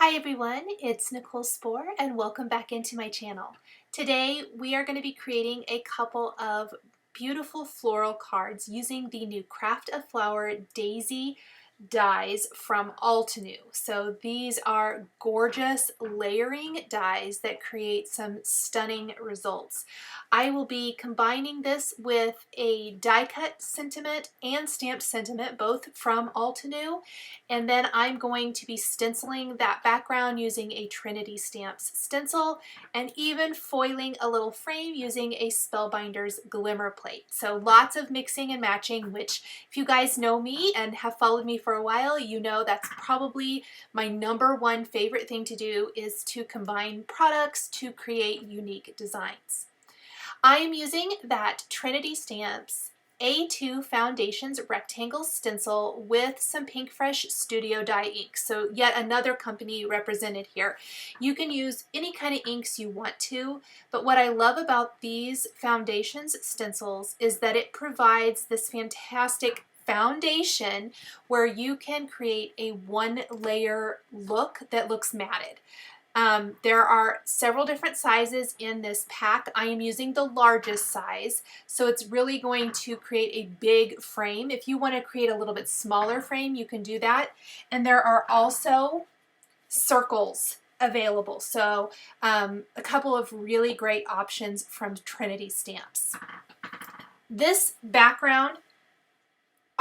Hi everyone, it's Nicole Spohr and welcome back into my channel. Today we are going to be creating a couple of beautiful floral cards using the new Craft a Flower Daisy dies from Altenew. So these are gorgeous layering dies that create some stunning results. I will be combining this with a die cut sentiment and stamped sentiment, both from Altenew, and then I'm going to be stenciling that background using a Trinity Stamps stencil and even foiling a little frame using a Spellbinders Glimmer plate. So lots of mixing and matching, which if you guys know me and have followed me for a while, you know that's probably my #1 favorite thing to do, is to combine products to create unique designs. I am using that Trinity Stamps A2 Foundations Rectangle Stencil with some PinkFresh Studio Dye ink. So yet another company represented here. You can use any kind of inks you want to, but what I love about these foundations stencils is that it provides this fantastic foundation where you can create a one-layer look that looks matted. There are several different sizes in this pack. I am using the largest size, so it's really going to create a big frame. If you want to create a little bit smaller frame, you can do that. And there are also circles available. So a couple of really great options from Trinity Stamps. This background,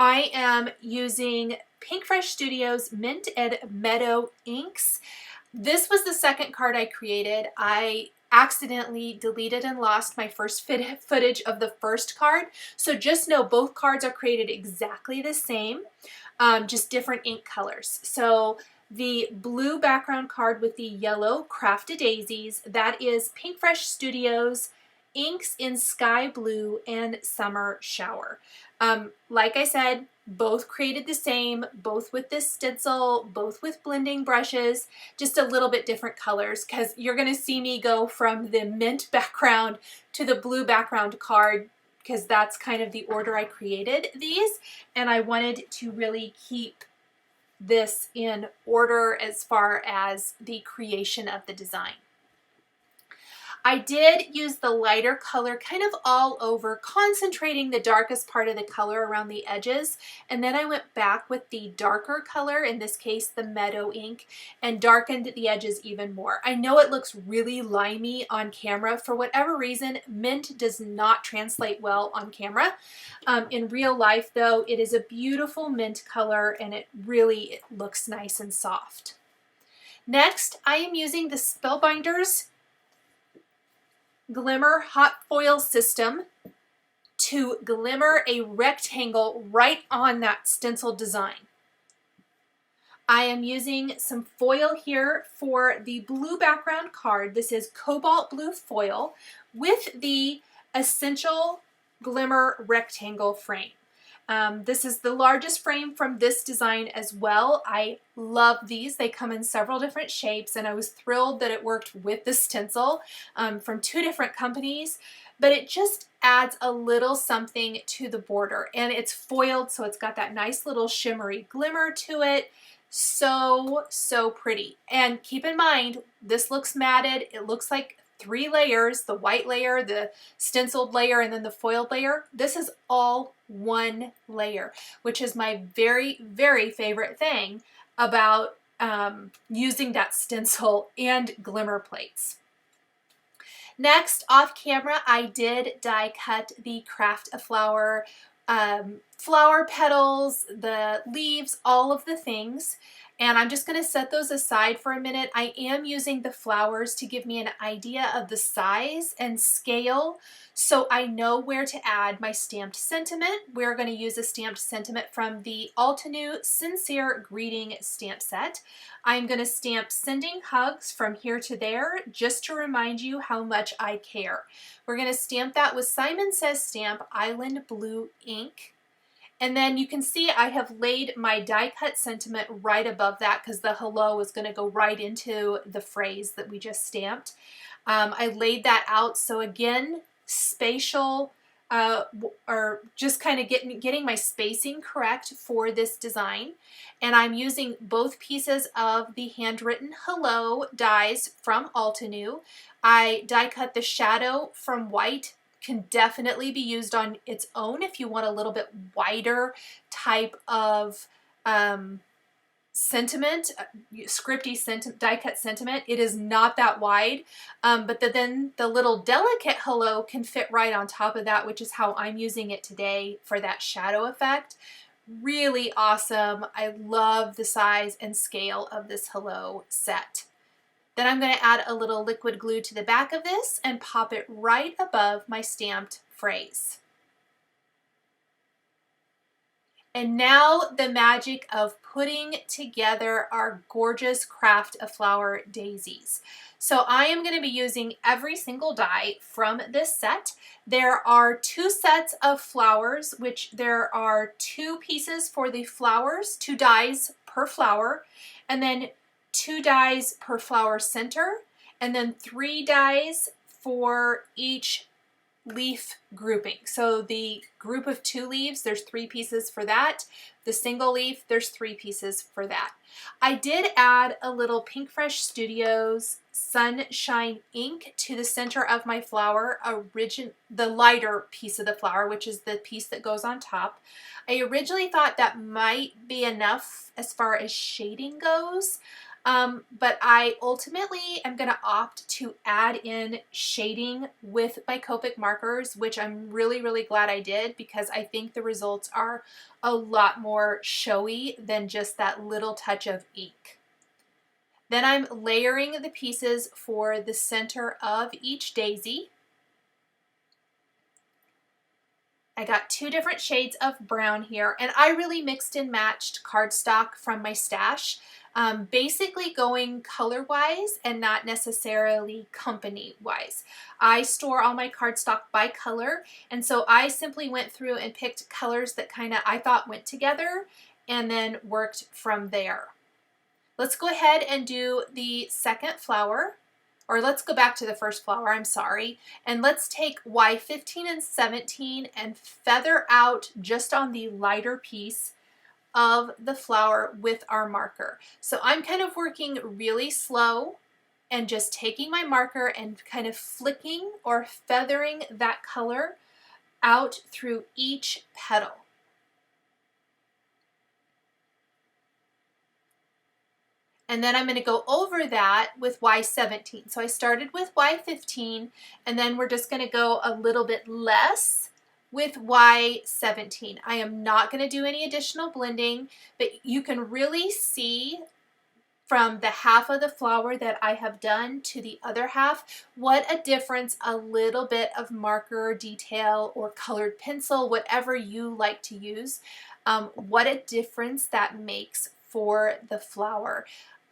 I am using PinkFresh Studios Mint and Meadow inks. This was the second card I created. I accidentally deleted and lost my first footage of the first card. So just know both cards are created exactly the same, just different ink colors. So the blue background card with the yellow Crafted Daisies, that is PinkFresh Studios inks in Sky Blue and Summer Shower. Like I said, both created the same, both with this stencil, both with blending brushes, just a little bit different colors, because you're going to see me go from the mint background to the blue background card, because that's kind of the order I created these, and I wanted to really keep this in order as far as the creation of the design. I did use the lighter color kind of all over, concentrating the darkest part of the color around the edges, and then I went back with the darker color, in this case the Meadow ink, and darkened the edges even more. I know it looks really limey on camera. For whatever reason, mint does not translate well on camera. In real life though, it is a beautiful mint color and it looks nice and soft. Next, I am using the Spellbinders Glimmer hot foil system to glimmer a rectangle right on that stencil design. I am using some foil here for the blue background card. This is cobalt blue foil with the Essential Glimmer rectangle frame. This is the largest frame from this design as well. I love these. They come in several different shapes, and I was thrilled that it worked with the stencil from 2 different companies, but it just adds a little something to the border, and it's foiled, so it's got that nice little shimmery glimmer to it. So pretty. And keep in mind, this looks matted. It looks like 3 layers, the white layer, the stenciled layer, and then the foiled layer. This is all one layer, which is my very favorite thing about using that stencil and glimmer plates. Next, off camera, I did die cut the Craft a Flower flower petals, the leaves, all of the things. And I'm just going to set those aside for a minute. I am using the flowers to give me an idea of the size and scale, so I know where to add my stamped sentiment. We're going to use a stamped sentiment from the Altenew Sincere Greeting stamp set. I'm going to stamp Sending Hugs from here to there, just to remind you how much I care. We're going to stamp that with Simon Says Stamp Island Blue ink. And then you can see I have laid my die cut sentiment right above that, because the hello is going to go right into the phrase that we just stamped. I laid that out, so again, spatial or just kind of getting my spacing correct for this design. And I'm using both pieces of the Handwritten Hello dies from Altenew. I die cut the shadow from white. Can definitely be used on its own if you want a little bit wider type of sentiment, scripty die cut sentiment. It is not that wide, but then the little delicate hello can fit right on top of that, which is how I'm using it today for that shadow effect. Really awesome. I love the size and scale of this hello set. Then I'm going to add a little liquid glue to the back of this and pop it right above my stamped phrase. And now the magic of putting together our gorgeous craft of flower daisies. So I am going to be using every single die from this set. There are 2 sets of flowers, which there are 2 pieces for the flowers, 2 dies per flower, and then 2 dies per flower center, and then 3 dies for each leaf grouping. So the group of 2 leaves, there's 3 pieces for that. The single leaf, there's 3 pieces for that. I did add a little PinkFresh Studios Sunshine ink to the center of my flower, the lighter piece of the flower, which is the piece that goes on top. I originally thought that might be enough as far as shading goes, but I ultimately am going to opt to add in shading with my Copic markers, which I'm really, really glad I did, because I think the results are a lot more showy than just that little touch of ink. Then I'm layering the pieces for the center of each daisy. I got 2 different shades of brown here, and I really mixed and matched cardstock from my stash, basically going color-wise and not necessarily company-wise. I store all my cardstock by color, and so I simply went through and picked colors that I thought went together and then worked from there. Let's go ahead and do the second flower. Or let's go back to the first flower, I'm sorry, and let's take Y15 and 17 and feather out just on the lighter piece of the flower with our marker. So I'm kind of working really slow and just taking my marker and kind of flicking or feathering that color out through each petal. And then I'm going to go over that with Y17. So I started with Y15, and then we're just going to go a little bit less with Y17. I am not going to do any additional blending, but you can really see from the half of the flower that I have done to the other half what a difference a little bit of marker detail or colored pencil, whatever you like to use, what a difference that makes for the flower.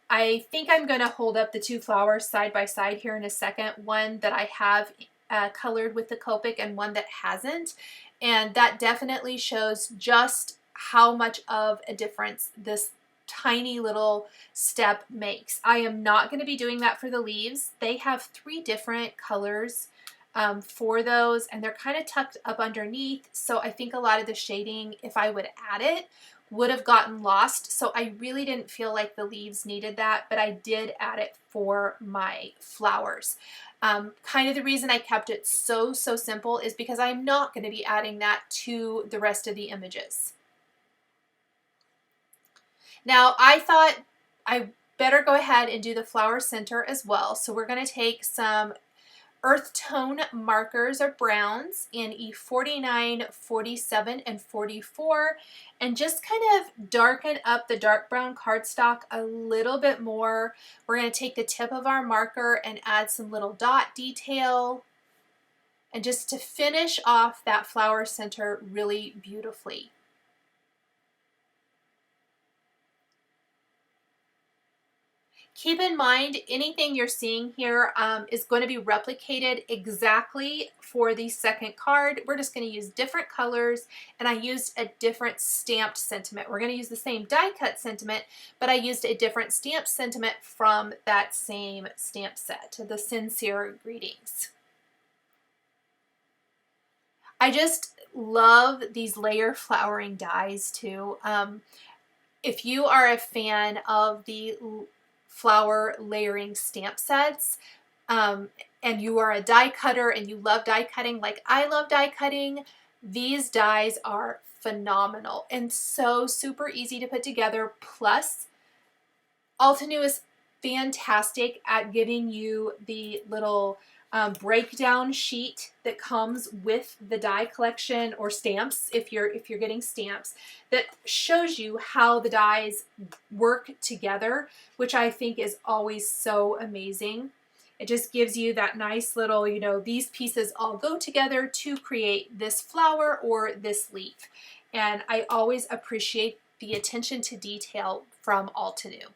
I think I'm going to hold up the 2 flowers side by side here in a second, one that I have colored with the Copic and one that hasn't, and that definitely shows just how much of a difference this tiny little step makes. I am not going to be doing that for the leaves. They have 3 different colors for those, and they're kind of tucked up underneath, so I think a lot of the shading, if I would add it, would have gotten lost. So I really didn't feel like the leaves needed that, but I did add it for my flowers. Kind of the reason I kept it so simple is because I'm not going to be adding that to the rest of the images. Now I thought I better go ahead and do the flower center as well. So we're going to take some earth tone markers or browns in E49, 47, and 44, and just kind of darken up the dark brown cardstock a little bit more. We're going to take the tip of our marker and add some little dot detail, and just to finish off that flower center really beautifully. Keep in mind, anything you're seeing here is going to be replicated exactly for the second card. We're just going to use different colors, and I used a different stamped sentiment. We're going to use the same die cut sentiment, but I used a different stamped sentiment from that same stamp set, the Sincere Greetings. I just love these layer flowering dies too. If you are a fan of the flower layering stamp sets, and you are a die cutter and you love die cutting like I love die cutting, these dies are phenomenal and so super easy to put together. Plus, Altenew is fantastic at giving you the little breakdown sheet that comes with the die collection, or stamps if you're getting stamps, that shows you how the dies work together, which I think is always so amazing. It just gives you that nice little, you know, these pieces all go together to create this flower or this leaf. And I always appreciate the attention to detail from Altenew.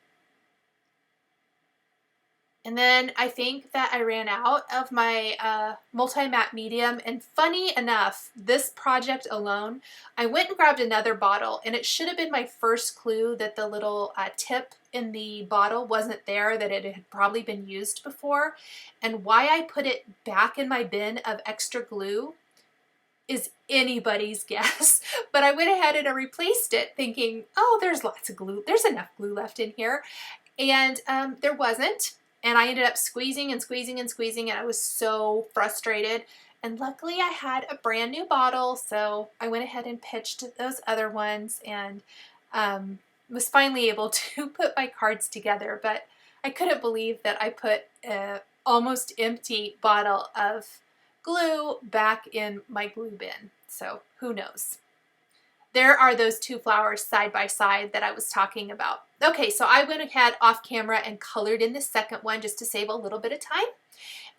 And then I think that I ran out of my multi-matte medium, and funny enough, this project alone, I went and grabbed another bottle, and it should have been my first clue that the little tip in the bottle wasn't there, that it had probably been used before. And why I put it back in my bin of extra glue is anybody's guess. But I went ahead and I replaced it thinking, oh, there's lots of glue, there's enough glue left in here. And there wasn't. And I ended up squeezing and squeezing and squeezing, and I was so frustrated. And luckily I had a brand new bottle, so I went ahead and pitched those other ones, and was finally able to put my cards together. But I couldn't believe that I put an almost empty bottle of glue back in my glue bin. So who knows? There are those two flowers side by side that I was talking about. Okay, so I went ahead off camera and colored in the second one just to save a little bit of time.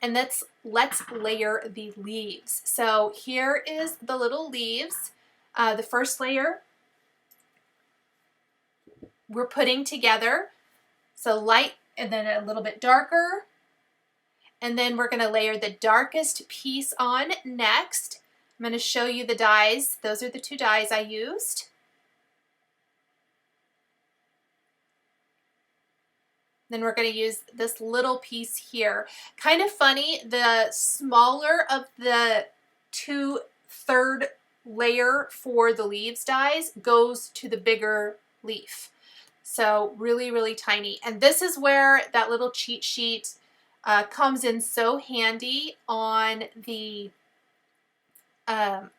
And let's layer the leaves. So here is the little leaves. The first layer we're putting together. So light and then a little bit darker. And then we're going to layer the darkest piece on next. I'm going to show you the dies. Those are the two dies I used. Then we're going to use this little piece here. Kind of funny, the smaller of the two third layer for the leaves dies goes to the bigger leaf. So really, really tiny. And this is where that little cheat sheet comes in so handy on the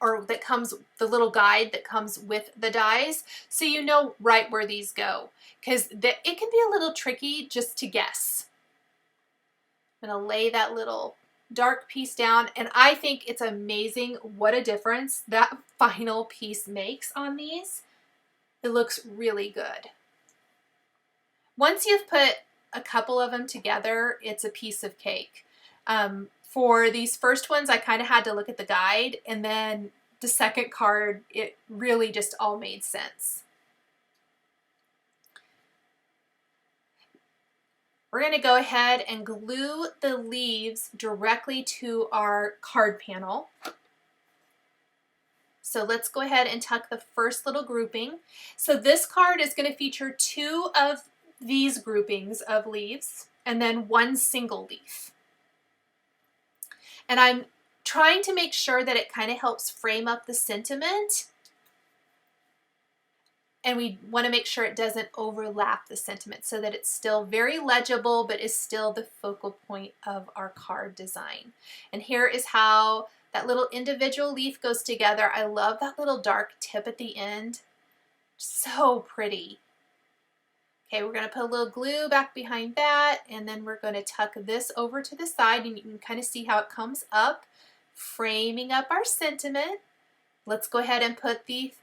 or that comes, the little guide that comes with the dies, so you know right where these go, because it can be a little tricky just to guess. I'm going to lay that little dark piece down, and I think it's amazing what a difference that final piece makes on these. It looks really good. Once you've put a couple of them together, it's a piece of cake. For these first ones, I kind of had to look at the guide, and then the second card, it really just all made sense. We're going to go ahead and glue the leaves directly to our card panel. So let's go ahead and tuck the first little grouping. So this card is going to feature two of these groupings of leaves and then one single leaf. And I'm trying to make sure that it kind of helps frame up the sentiment. And we want to make sure it doesn't overlap the sentiment so that it's still very legible, but is still the focal point of our card design. And here is how that little individual leaf goes together. I love that little dark tip at the end. So pretty. Okay, we're going to put a little glue back behind that, and then we're going to tuck this over to the side, and you can kind of see how it comes up, framing up our sentiment. Let's go ahead and put the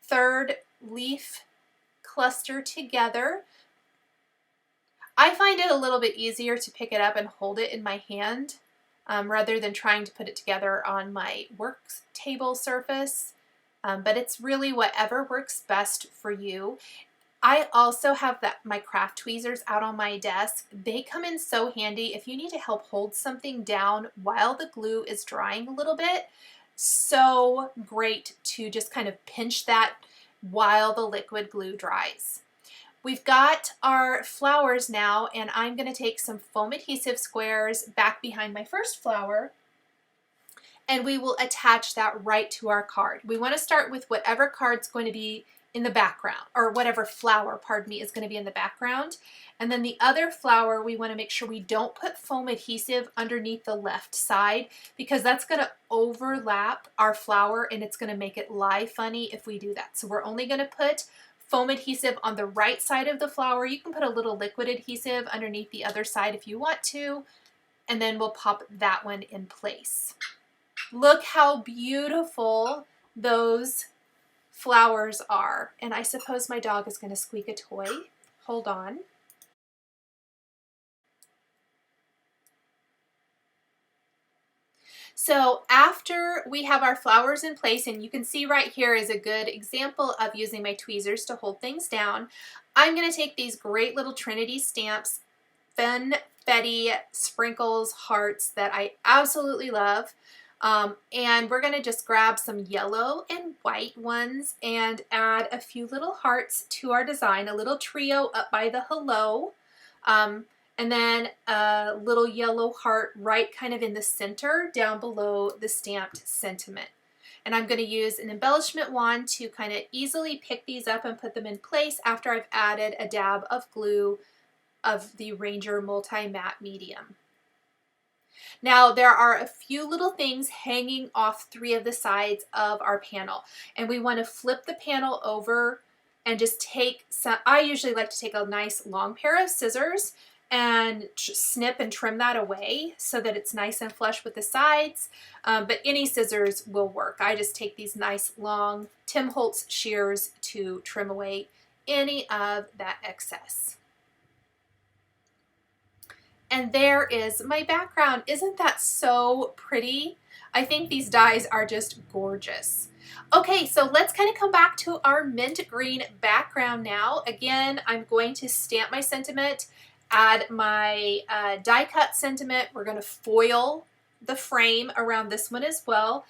third leaf cluster together. I find it a little bit easier to pick it up and hold it in my hand rather than trying to put it together on my work table surface, but it's really whatever works best for you. I also have my craft tweezers out on my desk. They come in so handy if you need to help hold something down while the glue is drying a little bit. So great to just kind of pinch that while the liquid glue dries. We've got our flowers now, and I'm going to take some foam adhesive squares back behind my first flower, and we will attach that right to our card. We want to start with whatever card's going to be in the background, or whatever flower, pardon me, is going to be in the background. And then the other flower, we want to make sure we don't put foam adhesive underneath the left side, because that's going to overlap our flower and it's going to make it lie funny if we do that. So we're only going to put foam adhesive on the right side of the flower. You can put a little liquid adhesive underneath the other side if you want to, and then we'll pop that one in place. Look how beautiful those flowers are. And I suppose my dog is going to squeak a toy. Hold on. So after we have our flowers in place, and you can see right here is a good example of using my tweezers to hold things down, I'm going to take these great little Trinity stamps, Funfetti sprinkles hearts that I absolutely love. And we're going to just grab some yellow and white ones and add a few little hearts to our design, a little trio up by the hello, and then a little yellow heart right kind of in the center down below the stamped sentiment. And I'm going to use an embellishment wand to kind of easily pick these up and put them in place after I've added a dab of glue of the Ranger Multi-Matte Medium. Now there are a few little things hanging off 3 of the sides of our panel, and we want to flip the panel over and just take some, I usually like to take a nice long pair of scissors and snip and trim that away so that it's nice and flush with the sides, but any scissors will work. I just take these nice long Tim Holtz shears to trim away any of that excess. And there is my background. Isn't that so pretty? I think these dies are just gorgeous. Okay, so let's kind of come back to our mint green background now. Again, I'm going to stamp my sentiment, add my die cut sentiment. We're going to foil the frame around this one as well,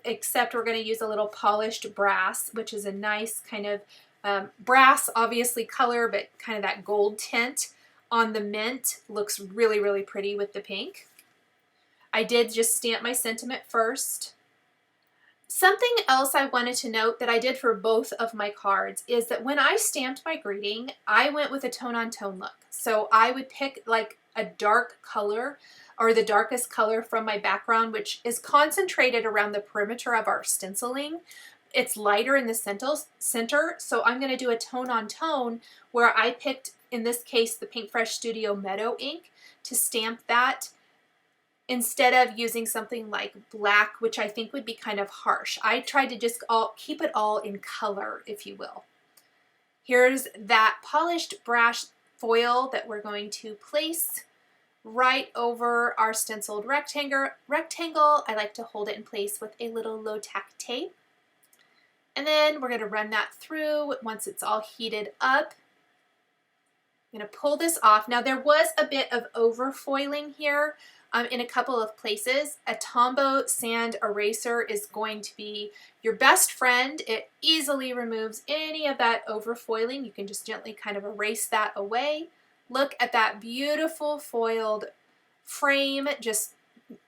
except we're going to use a little polished brass, which is a nice kind of brass, obviously color, but kind of that gold tint on the mint. Looks really, really pretty with the pink. I did just stamp my sentiment first. Something else I wanted to note that I did for both of my cards is that when I stamped my greeting, I went with a tone-on-tone look. So I would pick like a dark color or the darkest color from my background, which is concentrated around the perimeter of our stenciling. It's lighter in the center, so I'm going to do a tone-on-tone where I picked, in this case, the PinkFresh Studio Meadow ink to stamp that, instead of using something like black, which I think would be kind of harsh. I tried to just keep it all in color, if you will. Here's that polished brass foil that we're going to place right over our stenciled rectangle. I like to hold it in place with a little low-tack tape. And then we're going to run that through once it's all heated up. I'm going to pull this off. Now there was a bit of overfoiling here in a couple of places. A Tombow sand eraser is going to be your best friend. It easily removes any of that overfoiling. You can just gently kind of erase that away. Look at that beautiful foiled frame. Just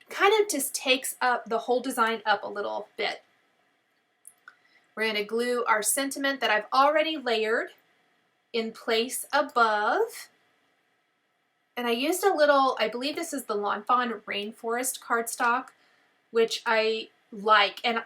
kind of just takes up the whole design up a little bit. We're going to glue our sentiment that I've already layered in place above. And I used a little, I believe this is the Fawn Rainforest cardstock, which I like. And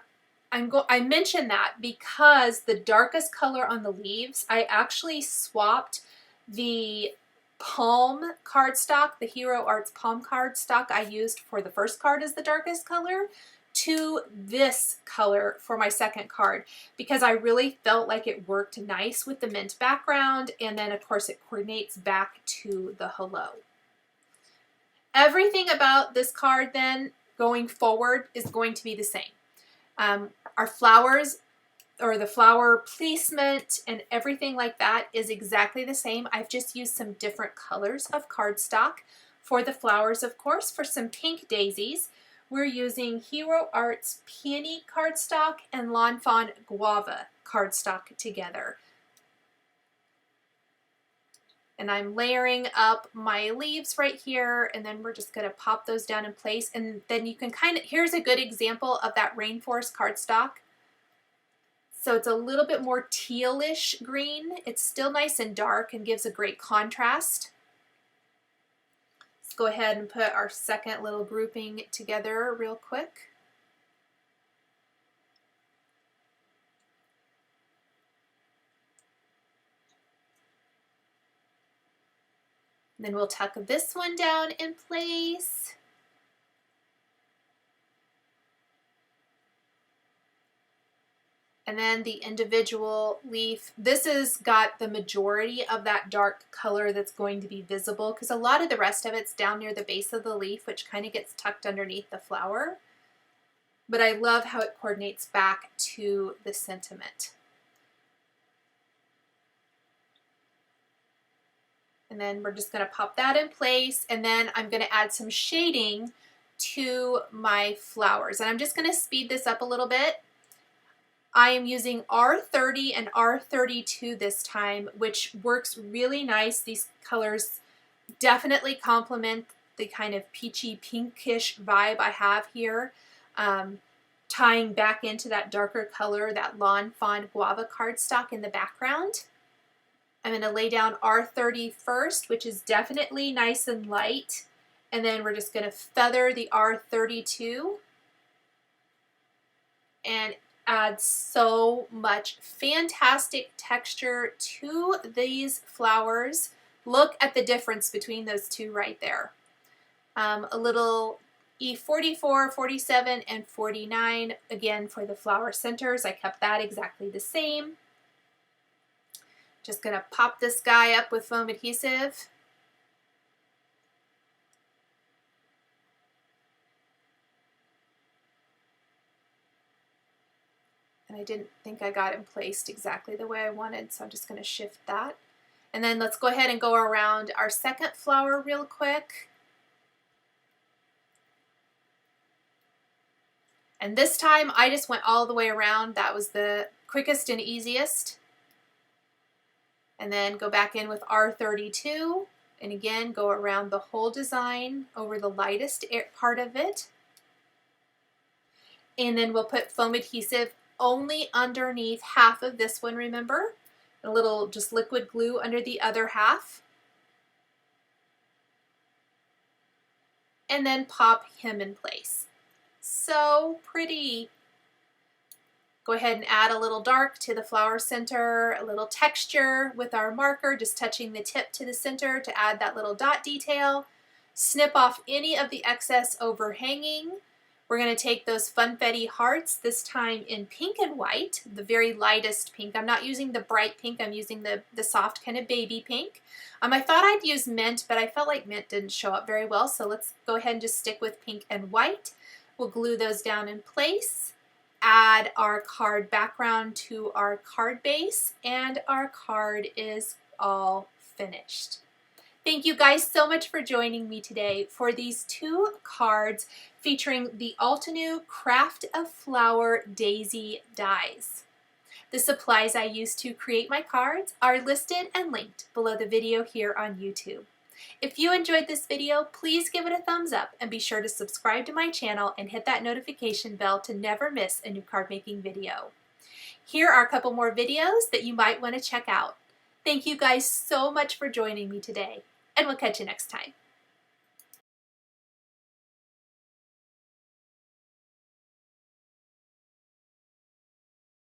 I mention that because the darkest color on the leaves, I actually swapped the palm cardstock, the Hero Arts palm cardstock I used for the first card as the darkest color, to this color for my second card, because I really felt like it worked nice with the mint background, and then of course it coordinates back to the hello. Everything about this card then going forward is going to be the same. Our flowers, or the flower placement and everything like that, is exactly the same. I've just used some different colors of cardstock. For the flowers, of course, for some pink daisies, we're using Hero Arts Peony cardstock and Fawn GUAVA cardstock together. And I'm layering up my leaves right here, and then we're just gonna pop those down in place. And then you can here's a good example of that rainforest cardstock. So it's a little bit more tealish green. It's still nice and dark and gives a great contrast. Let's go ahead and put our second little grouping together real quick. And then we'll tuck this one down in place. And then the individual leaf, this has got the majority of that dark color that's going to be visible, because a lot of the rest of it's down near the base of the leaf, which kind of gets tucked underneath the flower. But I love how it coordinates back to the sentiment. And then we're just going to pop that in place, and then I'm going to add some shading to my flowers. And I'm just going to speed this up a little bit. I am using R30 and R32 this time, which works really nice. These colors definitely complement the kind of peachy pinkish vibe I have here, tying back into that darker color, that Lawn Fawn Guava cardstock in the background. I'm going to lay down R30 first, which is definitely nice and light, and then we're just going to feather the R32 and add so much fantastic texture to these flowers. Look at the difference between those two right there. A little E44, 47, and 49, again for the flower centers. I kept that exactly the same. Just gonna pop this guy up with foam adhesive. And I didn't think I got it placed exactly the way I wanted, so I'm just gonna shift that. And then let's go ahead and go around our second flower real quick. And this time I just went all the way around. That was the quickest and easiest. And then go back in with R32, and again go around the whole design over the lightest part of it. And then we'll put foam adhesive only underneath half of this one, remember? A little just liquid glue under the other half. And then pop him in place. So pretty. Go ahead and add a little dark to the flower center, a little texture with our marker, just touching the tip to the center to add that little dot detail. Snip off any of the excess overhanging. We're going to take those funfetti hearts, this time in pink and white, the very lightest pink. I'm not using the bright pink, I'm using the soft kind of baby pink. I thought I'd use mint, but I felt like mint didn't show up very well, so let's go ahead and just stick with pink and white. We'll glue those down in place. Add our card background to our card base, and our card is all finished. Thank you guys so much for joining me today for these two cards featuring the Altenew Craft a Flower Daisy dies. The supplies I used to create my cards are listed and linked below the video here on YouTube. If you enjoyed this video, please give it a thumbs up and be sure to subscribe to my channel and hit that notification bell to never miss a new card making video. Here are a couple more videos that you might want to check out. Thank you guys so much for joining me today, and we'll catch you next time.